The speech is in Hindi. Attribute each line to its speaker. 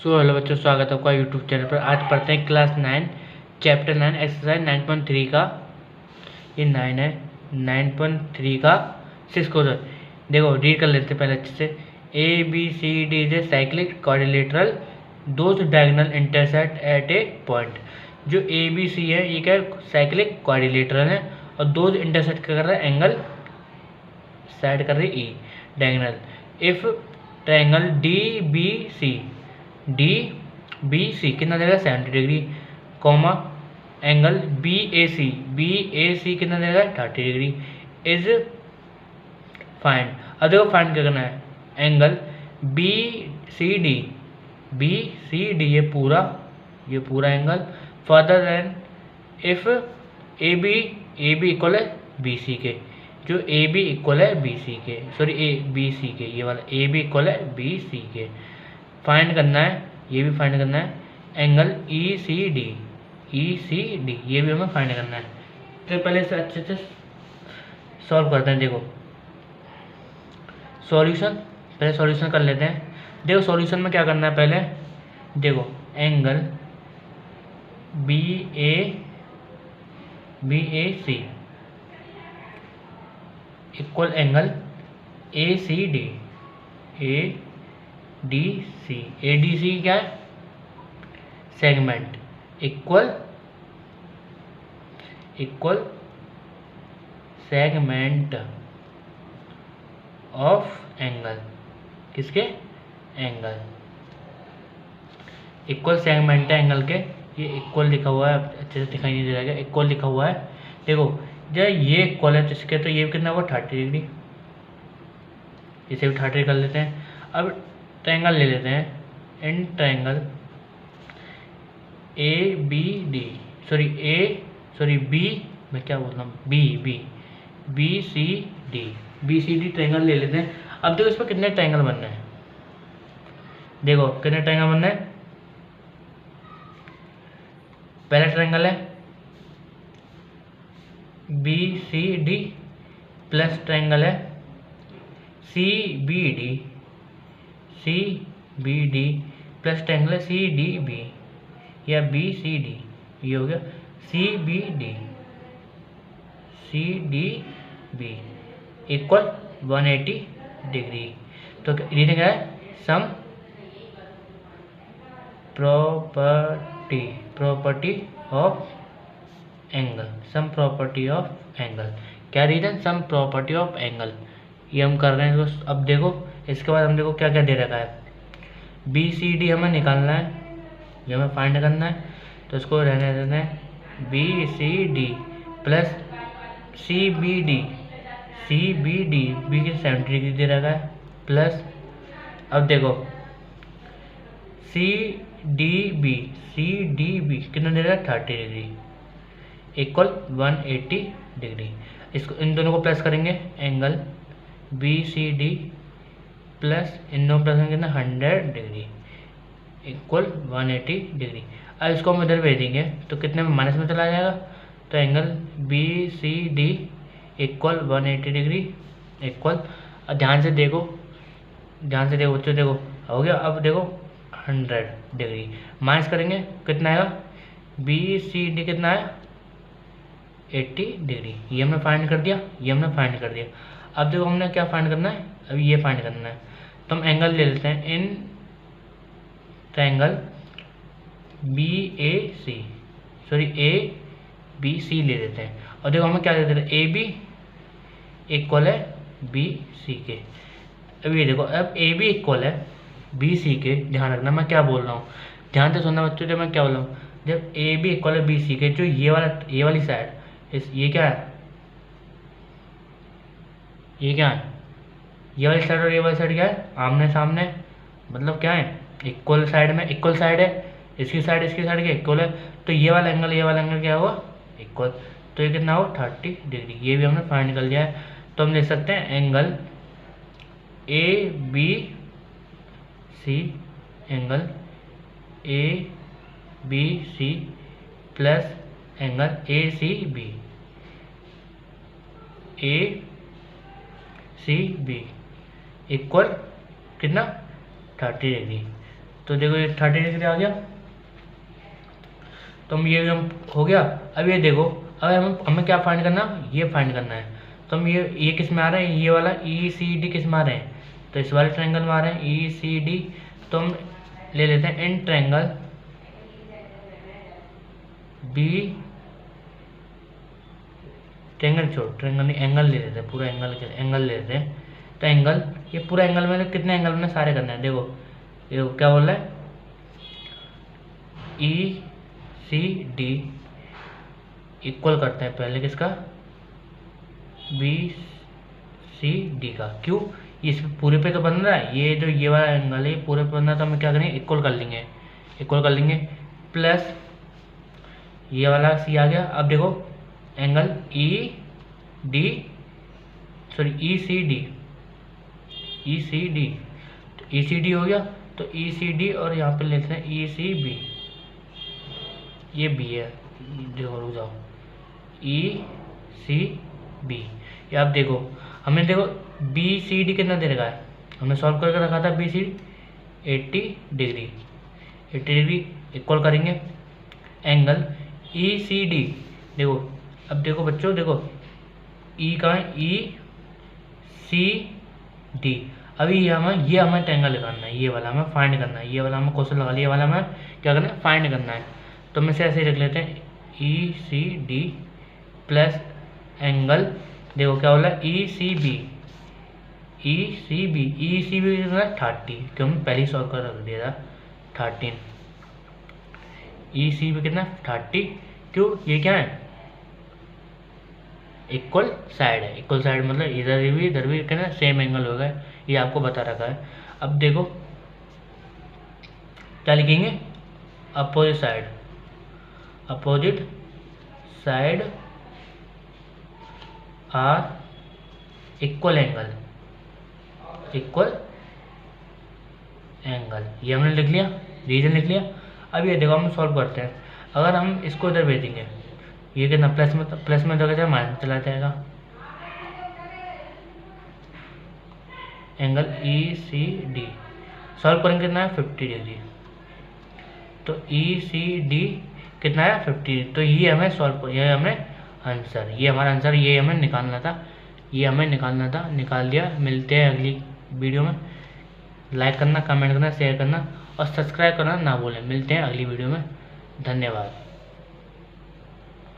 Speaker 1: हेलो बच्चों, स्वागत है आपका यूट्यूब चैनल पर। आज पढ़ते हैं क्लास 9 चैप्टर 9 एक्सरसाइज 9.3 का। ये 9 है, 9.3 का 6 क्वेश्चन। देखो रीड कर लेते हैं पहले अच्छे से। A B C D is a cyclic quadrilateral those diagonal intersect at a point. जो ए बी सी है ये क्या साइक्लिक क्वाड्रिलेटरल है और दोज इंटरसेक्ट कर रहा है एंगल साइड कर रही है ई diagonal. If triangle D B C कितना देगा 70 डिग्री, comma angle B A C कितना देगा 30 डिग्री इज फाइंड। अब देखो फाइंड क्या करना है, एंगल बी सी डी ये पूरा angle further then if A B equal है बी सी के, जो ए बी इक्वल है बी सी के, सॉरी ए बी सी के, ये वाला ए बी इक्वल है बी सी के फाइंड करना है। ये भी फाइंड करना है एंगल ई सी डी ये भी हमें फाइंड करना है। तो पहले इसे अच्छे से सॉल्व करते हैं। देखो सॉल्यूशन, पहले सॉल्यूशन कर लेते हैं। देखो सॉल्यूशन में क्या करना है, पहले देखो angle B A C equal angle A D C क्या है segment equal segment of angle, किसके एंगल इक्वल सेगमेंट है एंगल के। ये इक्वल लिखा हुआ है, अच्छे से दिखाई नहीं दे रहा है, इक्वल लिखा हुआ है। देखो जब ये इक्वल है तो इसके तो ये कितना हुआ 30 डिग्री, इसे भी 30 कर लेते हैं। अब ट्रायंगल ले लेते हैं, in triangle A B D B, मैं क्या बोल रहा हूँ बी सी डी ट्रायंगल ले लेते हैं। अब देखो इस पर कितने ट्रायंगल बनना है, देखो कितने ट्रायंगल बनना है। पहला ट्रायंगल है B C D plus triangle है C B D plus triangle है सी डी बी या बी सी डी, ये हो गया सी डी बी इक्वल 180 डिग्री। तो रीडिंग है सम प्रॉपर्टी ऑफ एंगल, क्या reason sum property of angle, ये हम कर रहे हैं। तो अब देखो इसके बाद हम देखो क्या क्या दे रखा है। बी सी डी हमें निकालना है, ये हमें फाइंड करना है, तो इसको रहने देना है B C D plus C B D B की 70 डिग्री दे रखा है प्लस, अब देखो सी डी बी कितना दे रहा है 30 डिग्री इक्वल 180 डिग्री। इसको इन दोनों को प्लस करेंगे, angle B C D plus इन दोनों प्लस करेंगे कितना 100 डिग्री इक्वल 180 डिग्री। अब इसको हम इधर भेजेंगे तो कितने में माइनस में चला जाएगा, तो angle B C D equal 180 degree equal, ध्यान से देखो बच्चों, देखो हो गया। अब देखो 100 डिग्री माइनस करेंगे कितना आएगा, बी सी डी कितना है 80 डिग्री, ये हमने फाइंड कर दिया, अब देखो हमने क्या फाइंड करना है, अभी ये फाइंड करना है। तो हम एंगल ले लेते हैं इन ट्रायंगल ए बी सी ले लेते हैं। और देखो हमें क्या देते हैं, ए बी इक्वल है बी सी के। अब ये देखो, अब ए बी इक्वल है बी सी के, ध्यान रखना मैं क्या बोल रहा हूँ, ध्यान से सुनना बच्चों, जब मैं क्या बोल रहा हूँ, जब ए बी इक्वल है बी सी के, जो ये वाली साइड ये क्या है, ये वाली साइड और ये वाली साइड क्या है आमने सामने, मतलब क्या है इक्वल साइड है, इसकी साइड के इक्वल है, तो ये वाला एंगल क्या हुआ इक्वल, तो ये कितना हो 30 डिग्री। ये भी हमने फाइंड कर लिया है। तो हम लिख सकते हैं angle A B C plus angle A C B equal कितना 30 डिग्री। तो देखो ये 30 डिग्री आ गया। तो हम ये हम हो गया। अब ये देखो, अब हमें क्या फाइंड करना, ये फाइंड करना है। तो हम ये किस में आ रहे हैं, ये वाला ECD किस में आ रहे हैं, तो इस वाले ट्रायंगल में आ रहे हैं ECD। तो हम ले लेते हैं इन ट्रायंगल बी, ट्रायंगल छोड़, ट्रायंगल नहीं, एंगल ले लेते हैं, पूरा एंगल ले लेते हैं। तो एंगल, ये पूरा एंगल में कितने एंगल में सारे करने हैं। देखो देखो क्या बोल रहा है, ECD इक्वल करते हैं पहले किसका, BCD का। क्यों, इस पूरे पे तो बन रहा है, ये जो ये वाला एंगल है ये पूरे पे बन रहा है, तो हमें क्या करेंगे, इक्वल कर लेंगे, इक्वल कर लेंगे। प्लस ये वाला C आ गया। अब देखो एंगल ECD तो ECD हो गया। तो ECD और यहाँ पे लेते हैं ECB, ये B है, देखो रुक जाओ, ECB। ये आप देखो, हमें देखो BCD कितना दे रखा है, हमने सॉल्व करके रखा था BCD 80 डिग्री, 80 डिग्री इक्वल करेंगे एंगल ECD। देखो अब देखो बच्चों, देखो E कहाँ है, ECD। अभी ये हमें ट्रायंगल निकालना है, ये वाला हमें फाइंड करना है, ये वाला हमें क्वेश्चन लगा लिया, ये वाला हमें क्या करना है, फाइंड करना है। तो हम इसे ऐसे ही रख लेते हैं ECD प्लस एंगल, देखो क्या बोला ECB कितना 30, क्यों हम पहले ही सॉल्व कर रख दिया था 13। ECB कितना 30, क्यों ये क्या है, इक्वल साइड है, इक्वल साइड मतलब इधर भी कितना सेम एंगल होगा, ये आपको बता रखा है। अब देखो क्या लिखेंगे, opposite side are equal angle, ये हमने लिख लिया, रीजन लिख लिया। अब ये देखो हम सॉल्व करते हैं, अगर हम इसको इधर भेजेंगे, ये कितना प्लस में जगह माइनस चला जाएगा, एंगल ECD सॉल्व करेंगे कितना है 50 डिग्री। तो ECD कितना है 50, तो ये हमें सॉल्व, ये हमें आंसर, ये हमारा आंसर, ये हमें निकालना था, निकाल दिया। मिलते हैं अगली वीडियो में, लाइक करना, कमेंट करना, शेयर करना और सब्सक्राइब करना ना भूलें। मिलते हैं अगली वीडियो में, धन्यवाद।